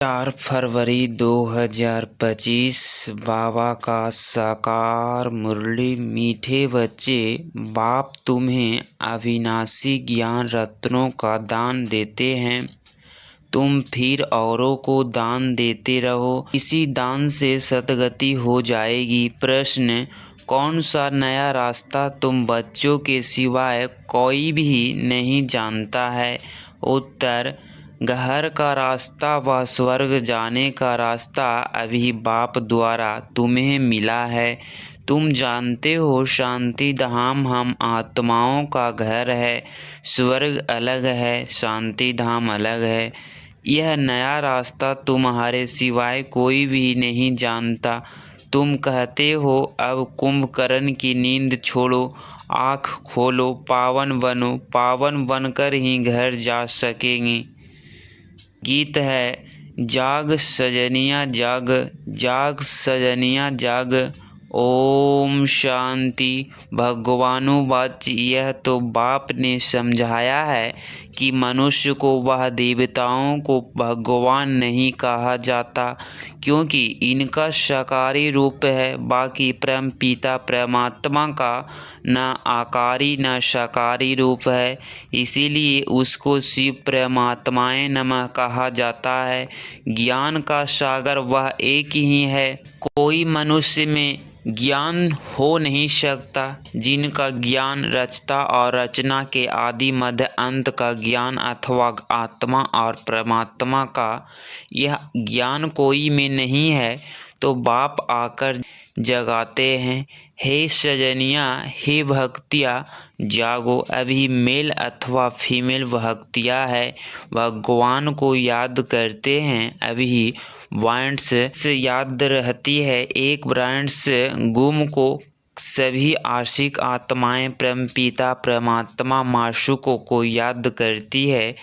4 फरवरी 2025 बाबा का साकार मुरली। मीठे बच्चे, बाप तुम्हें अविनाशी ज्ञान रत्नों का दान देते हैं। तुम फिर औरों को दान देते रहो। इसी दान से सद्गति हो जाएगी। प्रश्न: कौन सा नया रास्ता तुम बच्चों के सिवाय कोई भी नहीं जानता है? उत्तर: घर का रास्ता व स्वर्ग जाने का रास्ता अभी बाप द्वारा तुम्हें मिला है। तुम जानते हो शांति धाम हम आत्माओं का घर है, स्वर्ग अलग है, शांति धाम अलग है। यह नया रास्ता तुम्हारे सिवाय कोई भी नहीं जानता। तुम कहते हो अब कुंभकर्ण की नींद छोड़ो, आँख खोलो, पावन बनो। पावन बनकर ही घर जा सकेंगे। गीत है: जाग सजनिया जाग, जाग सजनिया जाग, ओम शांति। भगवानुवाच: यह तो बाप ने समझाया है कि मनुष्य को वह देवताओं को भगवान नहीं कहा जाता, क्योंकि इनका साकारी रूप है। बाकी परम पिता परमात्मा का न आकारी न साकारी रूप है, इसीलिए उसको शिव परमात्माए नमः कहा जाता है। ज्ञान का सागर वह एक ही है। कोई मनुष्य में ज्ञान हो नहीं सकता जिनका ज्ञान रचता और रचना के आदि मध्य अंत का ज्ञान अथवा आत्मा और परमात्मा का यह ज्ञान कोई में नहीं है, तो बाप आकर जगाते हैं। हे सजनिया, हे भक्तिया, जागो। अभी मेल अथवा फीमेल भक्तिया है, भगवान को याद करते हैं। अभी ब्रांड्स से याद रहती है। एक ब्रांड्स गुम को सभी आशिक आत्माएं परमपिता परमात्मा माशूकों को याद करती है।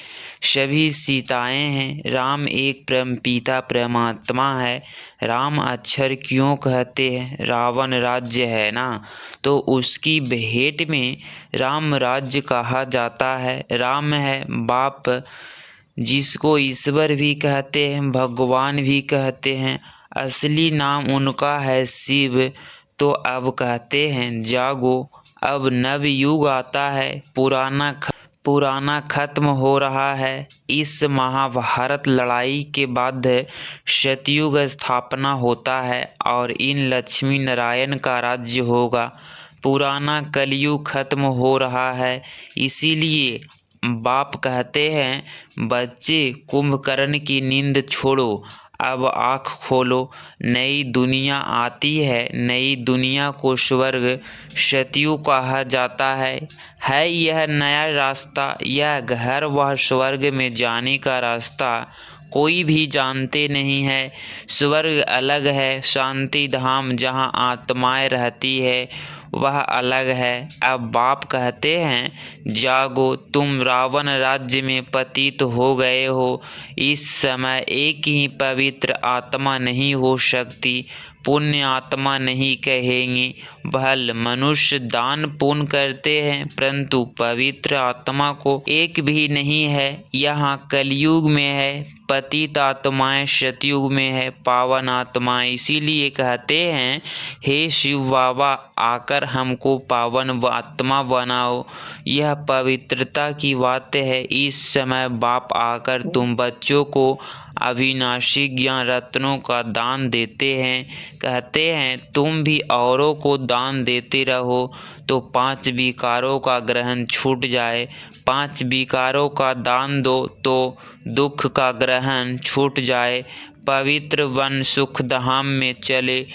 सभी सीताएं हैं। राम एक परमपिता परमात्मा है। राम अक्षर क्यों कहते हैं? रावण राज्य है ना, तो उसकी भेंट में राम राज्य कहा जाता है। राम है बाप, जिसको ईश्वर भी कहते हैं, भगवान भी कहते हैं। असली नाम उनका है शिव। तो अब कहते हैं जागो, अब नव युग आता है। पुराना खत्म हो रहा है। इस महाभारत लड़ाई के बाद सतयुग स्थापना होता है और इन लक्ष्मी नारायण का राज्य होगा। पुराना कलयुग खत्म हो रहा है, इसीलिए बाप कहते हैं बच्चे कुंभकर्ण की नींद छोड़ो, अब आँख खोलो। नई दुनिया आती है। नई दुनिया को स्वर्ग सतयुग कहा जाता है यह नया रास्ता। यह घर व स्वर्ग में जाने का रास्ता कोई भी जानते नहीं है। स्वर्ग अलग है, शांति धाम जहाँ आत्माएं रहती है वह अलग है। अब बाप कहते हैं जागो, तुम रावण राज्य में पतित हो गए हो। इस समय एक ही पवित्र आत्मा नहीं हो सकती, पुण्य आत्मा नहीं कहेंगे। भल मनुष्य दान पुण्य करते हैं, परंतु पवित्र आत्मा को एक भी नहीं है। यहाँ कलयुग में है, पतित आत्माएं सतयुग में है, पावन आत्माएं। इसीलिए कहते हैं हे शिव बाबा, आकर हमको पावन आत्मा बनाओ। यह पवित्रता की बात है। इस समय बाप आकर तुम बच्चों को अविनाशी ज्ञान रत्नों का दान देते हैं। कहते हैं तुम भी औरों को दान देते रहो, तो 5 विकारों का ग्रहण छूट जाए। 5 विकारों का दान दो तो दुख का ग्रहण छूट जाए। पवित्र वन सुख धाम में चले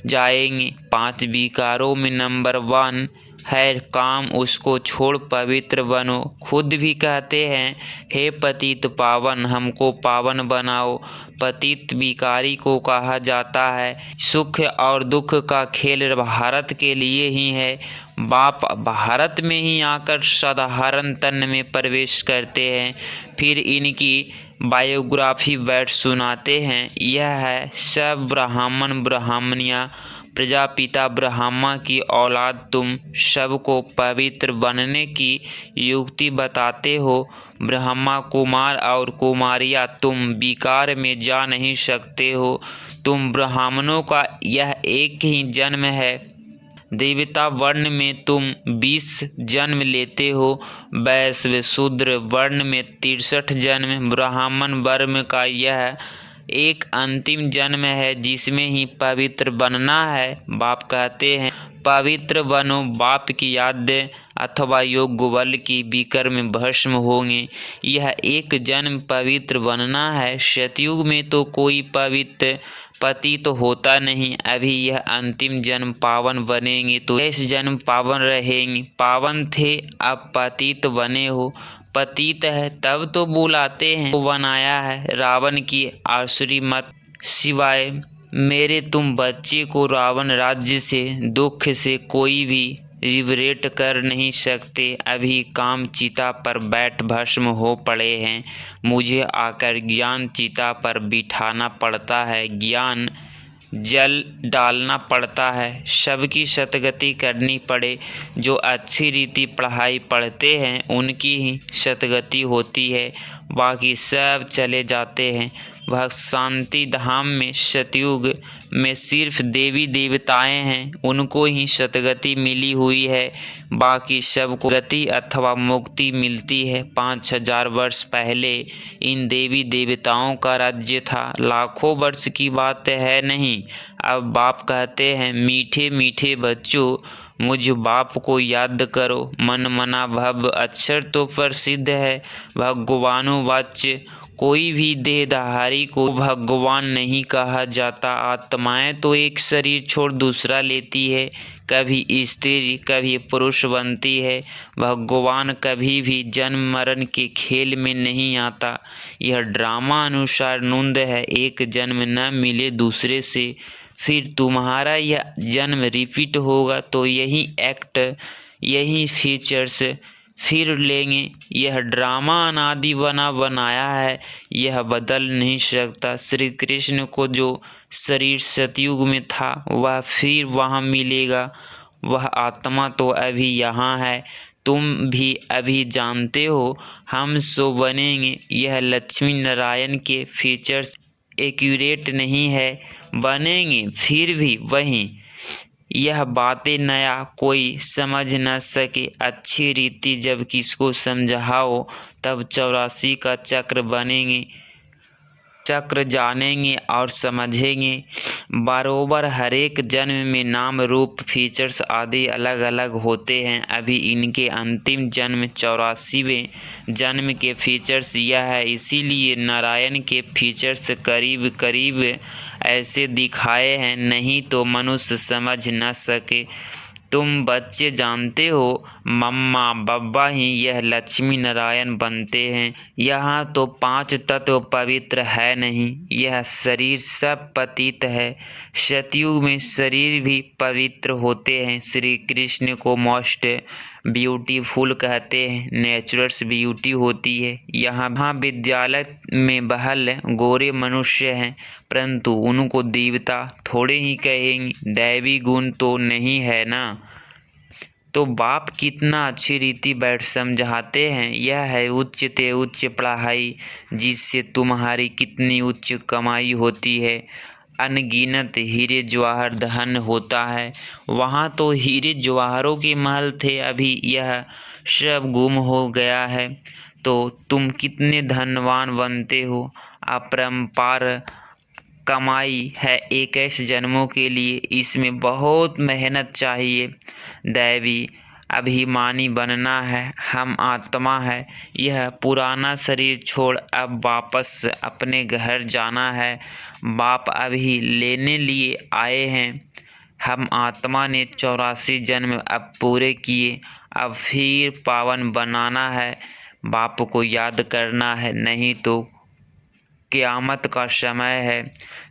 जाएंगे। 5 विकारों में नंबर 1 है काम, उसको छोड़ पवित्र बनो। खुद भी कहते हैं हे पतित पावन, हमको पावन बनाओ। पतित विकारी को कहा जाता है। सुख और दुख का खेल भारत के लिए ही है। बाप भारत में ही आकर साधारण तन में प्रवेश करते हैं, फिर इनकी बायोग्राफी बैठ सुनाते हैं। यह है सब ब्राह्मण ब्राह्मणियाँ प्रजापिता ब्रह्मा की औलाद तुम सबको पवित्र बनने की युक्ति बताते हो। ब्रह्मा कुमार और कुमारियाँ तुम विकार में जा नहीं सकते हो। तुम ब्राह्मणों का यह एक ही जन्म है। देवता वर्ण में तुम 20 जन्म लेते हो। वैश्य शूद्र वर्ण में 63 जन्म। ब्राह्मण वर्ण का यह एक अंतिम जन्म है जिसमें ही पवित्र बनना है। बाप कहते हैं पवित्र बनो, बाप की याद अथवा योग बल की विकर्म भस्म होंगे। यह एक जन्म पवित्र बनना है। सतयुग में तो कोई पवित्र पतित तो होता नहीं। अभी यह अंतिम जन्म पावन बनेंगे तो इस जन्म पावन रहेंगे। पावन थे अब पतित बने हो। पतित है तब तो बुलाते हैं। वो बनाया है रावण की आसुरी मत सिवाय मेरे तुम बच्चे को रावण राज्य से दुख से कोई भी लिबरेट कर नहीं सकते। अभी काम चिता पर बैठ भस्म हो पड़े हैं। मुझे आकर ज्ञान चिता पर बिठाना पड़ता है। ज्ञान जल डालना पड़ता है। सबकी सतगति करनी पड़े। जो अच्छी रीति पढ़ाई पढ़ते हैं उनकी ही सतगति होती है, बाकी सब चले जाते हैं। वह शांति धाम में सतयुग में सिर्फ देवी देवताएं हैं, उनको ही सतगति मिली हुई है। बाकी सबको गति अथवा मुक्ति मिलती है। 5000 वर्ष पहले इन देवी देवताओं का राज्य था। लाखों वर्ष की बात है नहीं। अब बाप कहते हैं मीठे मीठे बच्चों मुझ बाप को याद करो। मन मना भव अक्षर तो प्रसिद्ध है। भगवानुवाच्य कोई भी देहधारी को भगवान नहीं कहा जाता। आत्माएं तो एक शरीर छोड़ दूसरा लेती है, कभी स्त्री कभी पुरुष बनती है। भगवान कभी भी जन्म मरण के खेल में नहीं आता। यह ड्रामा अनुसार नूंद है। एक जन्म न मिले दूसरे से, फिर तुम्हारा यह जन्म रिपीट होगा तो यही एक्ट यही फीचर्स फिर लेंगे। यह ड्रामा अनादि बना बनाया है, यह बदल नहीं सकता। श्री कृष्ण को जो शरीर सतयुग में था वह फिर वहाँ मिलेगा। वह आत्मा तो अभी यहाँ है। तुम भी अभी जानते हो हम सो बनेंगे। यह लक्ष्मी नारायण के फीचर्स एक्यूरेट नहीं है, बनेंगे फिर भी वहीं। यह बातें नया कोई समझ न सके। अच्छी रीति जब किसको समझाओ तब 84 का चक्र बनेंगे, चक्र जानेंगे और समझेंगे। बरोबर हर एक जन्म में नाम रूप फीचर्स आदि अलग अलग होते हैं। अभी इनके अंतिम जन्म 84वें जन्म के फीचर्स यह है। इसीलिए नारायण के फीचर्स करीब करीब ऐसे दिखाए हैं, नहीं तो मनुष्य समझ न सके। तुम बच्चे जानते हो मम्मा बब्बा ही यह लक्ष्मी नारायण बनते हैं। यहाँ तो 5 तत्व पवित्र है नहीं, यह शरीर सब पतित है। सतयुग में शरीर भी पवित्र होते हैं। श्री कृष्ण को मोस्ट ब्यूटीफुल कहते हैं, नेचुरल्स ब्यूटी होती है। यहाँ विद्यालय में बहल गोरे मनुष्य हैं, परंतु उनको देवता थोड़े ही कहेंगे, दैवी गुण तो नहीं है ना। तो बाप कितना अच्छी रीति बैठ समझाते हैं। यह है उच्च ते उच्च पढ़ाई, जिससे तुम्हारी कितनी उच्च कमाई होती है। अनगिनत हीरे जवाहर धन होता है। वहाँ तो हीरे जवाहरों के महल थे, अभी यह सब गुम हो गया है। तो तुम कितने धनवान बनते हो। अपरंपार कमाई है 21 जन्मों के लिए, इसमें बहुत मेहनत चाहिए। दैवी अभिमानी बनना है। हम आत्मा है, यह पुराना शरीर छोड़ अब वापस अपने घर जाना है। बाप अभी लेने लिए आए हैं। हम आत्मा ने 84 जन्म अब पूरे किए, अब फिर पावन बनाना है। बाप को याद करना है, नहीं तो क़यामत का समय है।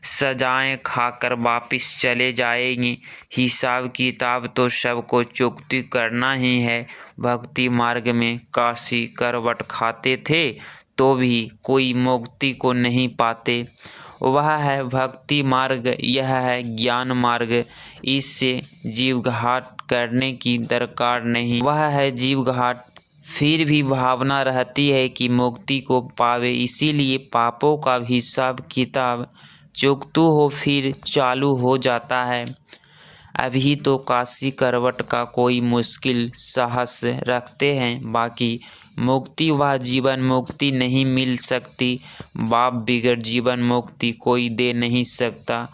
सजाएं खाकर वापिस चले जाएंगी। हिसाब किताब तो सबको चुकती करना ही है। भक्ति मार्ग में काशी करवट खाते थे तो भी कोई मुक्ति को नहीं पाते। वह है भक्ति मार्ग, यह है ज्ञान मार्ग। इससे जीवघाट करने की दरकार नहीं। वह है जीवघाट, फिर भी भावना रहती है कि मुक्ति को पावे, इसीलिए पापों का हिसाब किताब चुकतू हो फिर चालू हो जाता है। अभी तो काशी करवट का कोई मुश्किल साहस रखते हैं, बाकी मुक्ति व जीवन मुक्ति नहीं मिल सकती। बाप बिगड़ जीवन मुक्ति कोई दे नहीं सकता।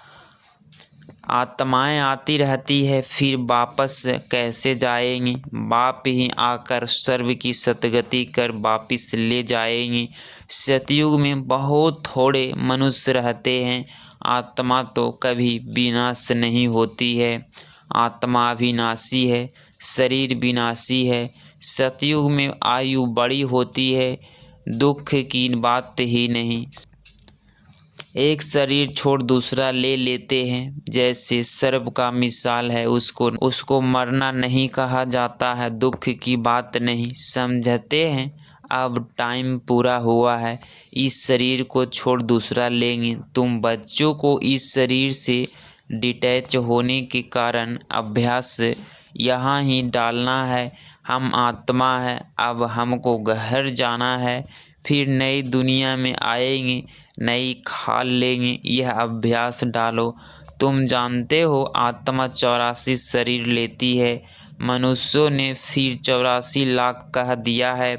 आत्माएं आती रहती है, फिर वापस कैसे जाएंगी? बाप ही आकर सर्व की सतगति कर वापिस ले जाएंगे। सतयुग में बहुत थोड़े मनुष्य रहते हैं। आत्मा तो कभी विनाश नहीं होती है। आत्मा अविनाशी है, शरीर विनाशी है। सतयुग में आयु बड़ी होती है, दुख की बात ही नहीं। एक शरीर छोड़ दूसरा ले लेते हैं, जैसे सर्प का मिसाल है। उसको मरना नहीं कहा जाता है, दुख की बात नहीं। समझते हैं अब टाइम पूरा हुआ है, इस शरीर को छोड़ दूसरा लेंगे। तुम बच्चों को इस शरीर से डिटैच होने के कारण अभ्यास यहाँ ही डालना है। हम आत्मा है, अब हमको घर जाना है, फिर नई दुनिया में आएंगे, नई खाल लेंगे। यह अभ्यास डालो। तुम जानते हो आत्मा 84 शरीर लेती है, मनुष्यों ने फिर 84 लाख कह दिया है।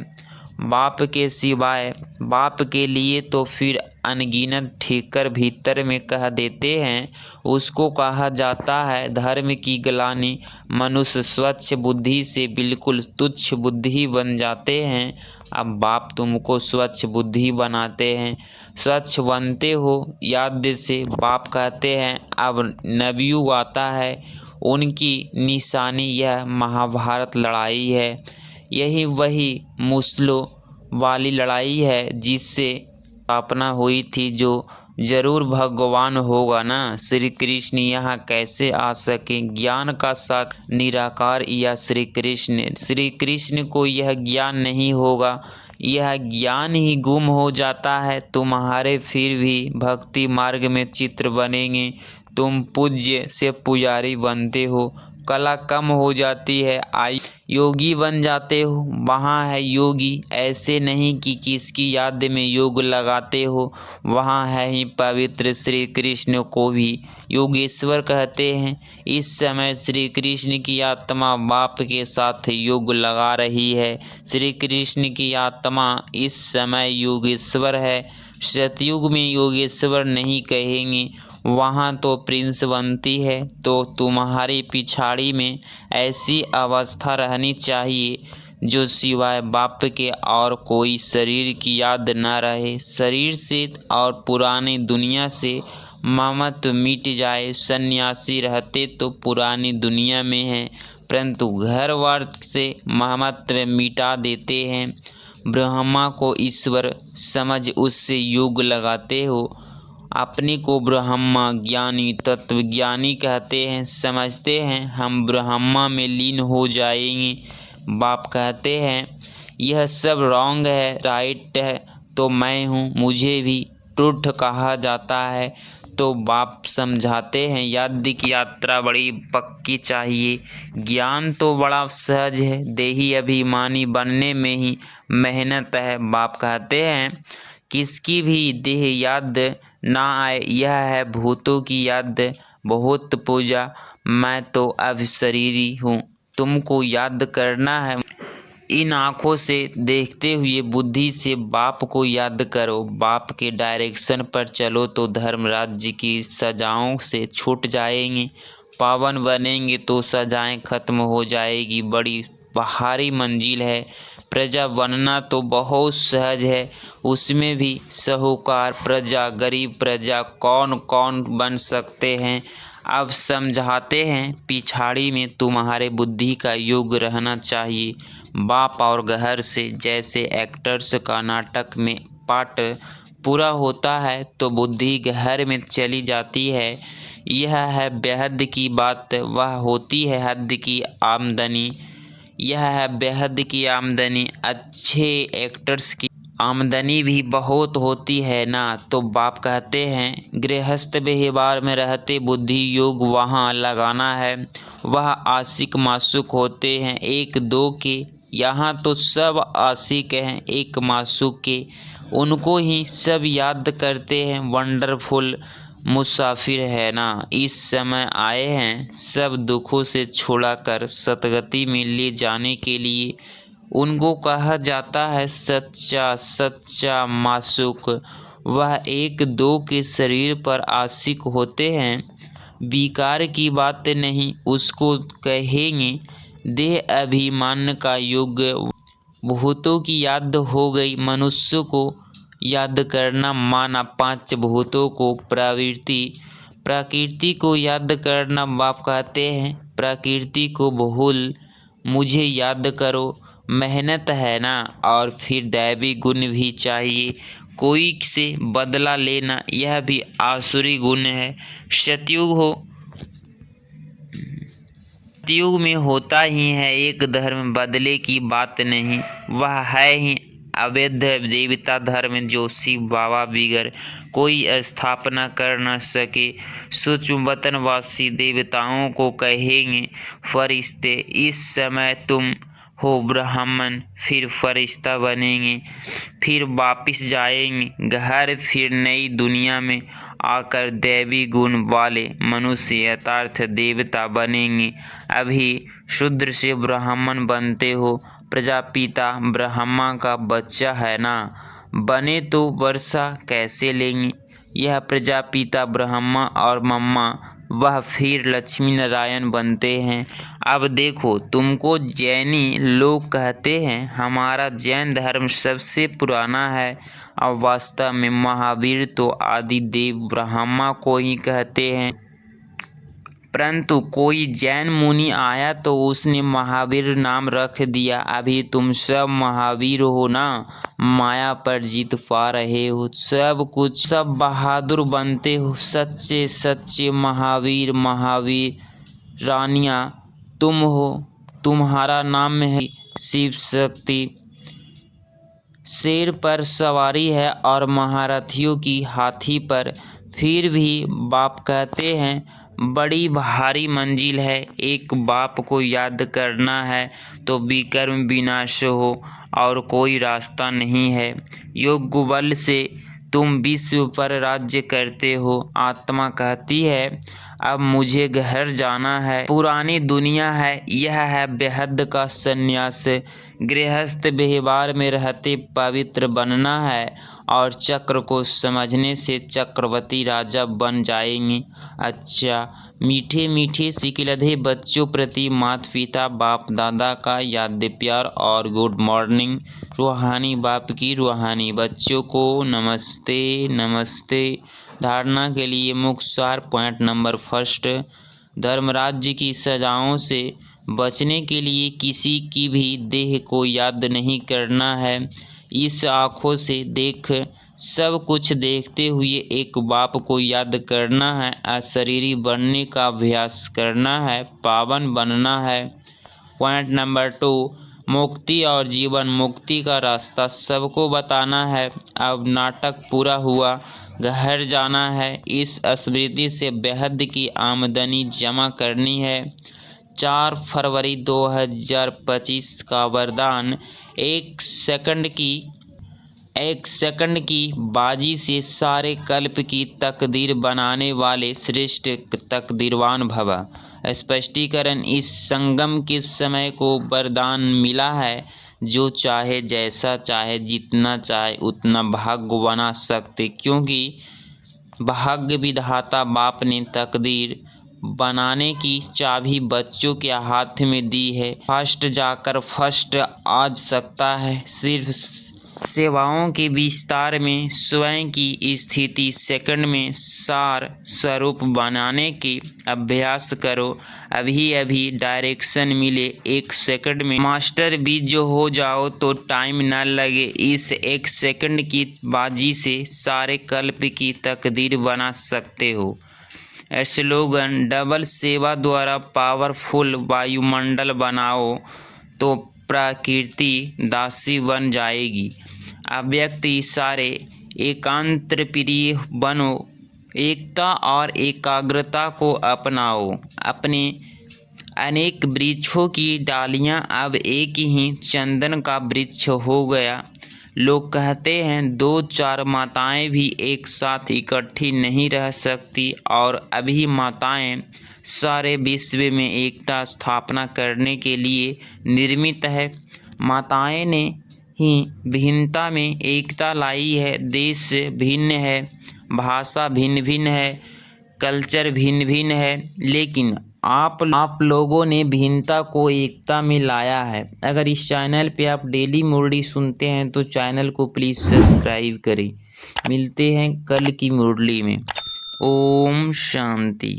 बाप के सिवाय, बाप के लिए तो फिर अनगिनत ठीकर भीतर में कह देते हैं। उसको कहा जाता है धर्म की ग्लानि। मनुष्य स्वच्छ बुद्धि से बिल्कुल तुच्छ बुद्धि बन जाते हैं। अब बाप तुमको स्वच्छ बुद्धि बनाते हैं, स्वच्छ बनते हो। याद से बाप कहते हैं अब नवयुग आता है, उनकी निशानी यह महाभारत लड़ाई है। यही वही मुसलों वाली लड़ाई है जिससे स्थापना हुई थी, जो जरूर भगवान होगा ना। श्री कृष्ण यहाँ कैसे आ सके? ज्ञान का साक्षर निराकार या श्री कृष्ण। श्री कृष्ण को यह ज्ञान नहीं होगा, यह ज्ञान ही गुम हो जाता है। तुम्हारे फिर भी भक्ति मार्ग में चित्र बनेंगे। तुम पूज्य से पुजारी बनते हो, कला कम हो जाती है, आई योगी बन जाते हो। वहाँ है योगी, ऐसे नहीं कि किसकी याद में योग लगाते हो। वहाँ है ही पवित्र श्री कृष्ण को भी योगेश्वर कहते हैं। इस समय श्री कृष्ण की आत्मा बाप के साथ योग लगा रही है। श्री कृष्ण की आत्मा इस समय योगेश्वर है। सतयुग में योगेश्वर नहीं कहेंगे, वहाँ तो प्रिंस बनती है। तो तुम्हारी पिछाड़ी में ऐसी अवस्था रहनी चाहिए जो सिवाय बाप के और कोई शरीर की याद न रहे। शरीर से और पुरानी दुनिया से ममत्व मिट जाए। सन्यासी रहते तो पुरानी दुनिया में हैं, परंतु घर वार से ममत्व मिटा देते हैं। ब्रह्मा को ईश्वर समझ उससे योग लगाते हो। अपने को ब्रह्मा ज्ञानी तत्वज्ञानी कहते हैं, समझते हैं हम ब्रह्मा में लीन हो जाएंगे। बाप कहते हैं यह सब रॉन्ग है, राइट है तो मैं हूँ, मुझे भी ट्रुथ कहा जाता है। तो बाप समझाते हैं याद की यात्रा बड़ी पक्की चाहिए। ज्ञान तो बड़ा सहज है, देही अभिमानी बनने में ही मेहनत है। बाप कहते हैं किसकी भी देह याद ना आए, यह है भूतों की याद बहुत पूजा। मैं तो अब शरीरी हूँ, तुमको याद करना है। इन आँखों से देखते हुए बुद्धि से बाप को याद करो। बाप के डायरेक्शन पर चलो तो धर्म राज्य की सजाओं से छूट जाएंगे। पावन बनेंगे तो सजाएं खत्म हो जाएगी। बड़ी भारी मंजिल है। प्रजा बनना तो बहुत सहज है, उसमें भी साहूकार प्रजा, गरीब प्रजा कौन कौन बन सकते हैं। अब समझाते हैं पिछाड़ी में तुम्हारे बुद्धि का योग रहना चाहिए। बाप और घर से जैसे एक्टर्स का नाटक में पार्ट पूरा होता है तो बुद्धि घर में चली जाती है। यह है बेहद की बात, वह होती है हद की आमदनी। यह है बेहद की आमदनी अच्छे एक्टर्स की। आमदनी भी बहुत होती है ना। तो बाप कहते हैं गृहस्थ व्यवहार में रहते बुद्धि योग वहाँ लगाना है। वह आशिक मासूक होते हैं एक दो के, यहाँ तो सब आशिक हैं एक मासूक के। उनको ही सब याद करते हैं वंडरफुल मुसाफिर है ना। इस समय आए हैं सब दुखों से छुड़ाकर सतगति में ले जाने के लिए। उनको कहा जाता है सच्चा सच्चा मासूक। वह एक दो के शरीर पर आशिक होते हैं, विकार की बात नहीं उसको कहेंगे। देह अभिमान का युग, भूतों की याद हो गई मनुष्य को याद करना माना। पांच भूतों को प्रवृत्ति प्रकृति को याद करना। बाप कहते हैं प्रकृति को भूल मुझे याद करो। मेहनत है ना, और फिर दैवी गुण भी चाहिए। कोई से बदला लेना यह भी आसुरी गुण है। सतयुग हो, सतयुग में होता ही है एक धर्म, बदले की बात नहीं। वह है ही अवैध देवता धर्म जो शिव बाबा बिगर कोई स्थापना कर न सके। सूक्ष्म वतनवासी देवताओं को कहेंगे फरिश्ते। इस समय तुम हो ब्राह्मण, फिर फरिश्ता बनेंगे, फिर वापिस जाएंगे घर, फिर नई दुनिया में आकर दैवी गुण वाले मनुष्य यथार्थ देवता बनेंगे। अभी शूद्र से ब्राह्मण बनते हो, प्रजापिता ब्रह्मा का बच्चा है ना। बने तो वर्षा कैसे लेंगे। यह प्रजापिता ब्रह्मा और मम्मा वह फिर लक्ष्मी नारायण बनते हैं। अब देखो तुमको जैनी लोग कहते हैं हमारा जैन धर्म सबसे पुराना है। अब वास्तव में महावीर तो आदि देव ब्रह्मा को ही कहते हैं। परंतु कोई जैन मुनि आया तो उसने महावीर नाम रख दिया। अभी तुम सब महावीर हो ना, माया पर जीत पा रहे हो, सब कुछ सब बहादुर बनते हो। सच्चे सच्चे महावीर महावीर रानियाँ तुम हो। तुम्हारा नाम है शिव शक्ति। शेर पर सवारी है और महारथियों की हाथी पर। फिर भी बाप कहते हैं बड़ी भारी मंजिल है। एक बाप को याद करना है तो विकर्म विनाश हो और कोई रास्ता नहीं है। योग बल से तुम विश्व पर राज्य करते हो। आत्मा कहती है अब मुझे घर जाना है, पुरानी दुनिया है, यह है बेहद का संन्यास। गृहस्थ व्यवहार में रहते पवित्र बनना है और चक्र को समझने से चक्रवर्ती राजा बन जाएंगे। अच्छा, मीठे मीठे सिकिलधे बच्चों प्रति माता पिता बाप दादा का याद प्यार और गुड मॉर्निंग। रूहानी बाप की रूहानी बच्चों को नमस्ते नमस्ते। धारणा के लिए मुख्य सार पॉइंट नंबर फर्स्ट, धर्मराज्य की सजाओं से बचने के लिए किसी की भी देह को याद नहीं करना है। इस आँखों से देख सब कुछ देखते हुए एक बाप को याद करना है। अशरीरी बनने का अभ्यास करना है, पावन बनना है। पॉइंट नंबर 2, मुक्ति और जीवन मुक्ति का रास्ता सबको बताना है। अब नाटक पूरा हुआ, घर जाना है। इस स्मृति से बेहद की आमदनी जमा करनी है। 4 फरवरी 2025 का वरदान, एक सेकंड की बाजी से सारे कल्प की तकदीर बनाने वाले श्रेष्ठ तकदीरवान भव। स्पष्टीकरण, इस संगम के समय को वरदान मिला है जो चाहे जैसा चाहे जितना चाहे उतना भाग्य बना सकते, क्योंकि भाग्य विधाता बाप ने तकदीर बनाने की चाबी बच्चों के हाथ में दी है। फर्स्ट जाकर फर्स्ट आ सकता है। सिर्फ सेवाओं के विस्तार में स्वयं की स्थिति सेकंड में सार स्वरूप बनाने के अभ्यास करो। अभी अभी डायरेक्शन मिले, 1 सेकंड में मास्टर भी जो हो जाओ तो टाइम न लगे। इस 1 सेकंड की बाजी से सारे कल्प की तकदीर बना सकते हो। स्लोगन, डबल सेवा द्वारा पावरफुल वायुमंडल बनाओ तो प्रकृति दासी बन जाएगी। अव्यक्त इशारे, एकांत प्रिय बनो, एकता और एकाग्रता को अपनाओ। अपने अनेक वृक्षों की डालियां अब एक ही चंदन का वृक्ष हो गया। लोग कहते हैं दो चार माताएं भी एक साथ इकट्ठी नहीं रह सकती, और अभी माताएं सारे विश्व में एकता स्थापना करने के लिए निर्मित है। माताएं ने ही भिन्नता में एकता लाई है। देश भिन्न है, भाषा भिन्न भिन्न है, कल्चर भिन्न भिन्न है, लेकिन आप लोगों ने भिन्नता को एकता में लाया है। अगर इस चैनल पे आप डेली मुरली सुनते हैं तो चैनल को प्लीज़ सब्सक्राइब करें। मिलते हैं कल की मुरली में। ओम शांति।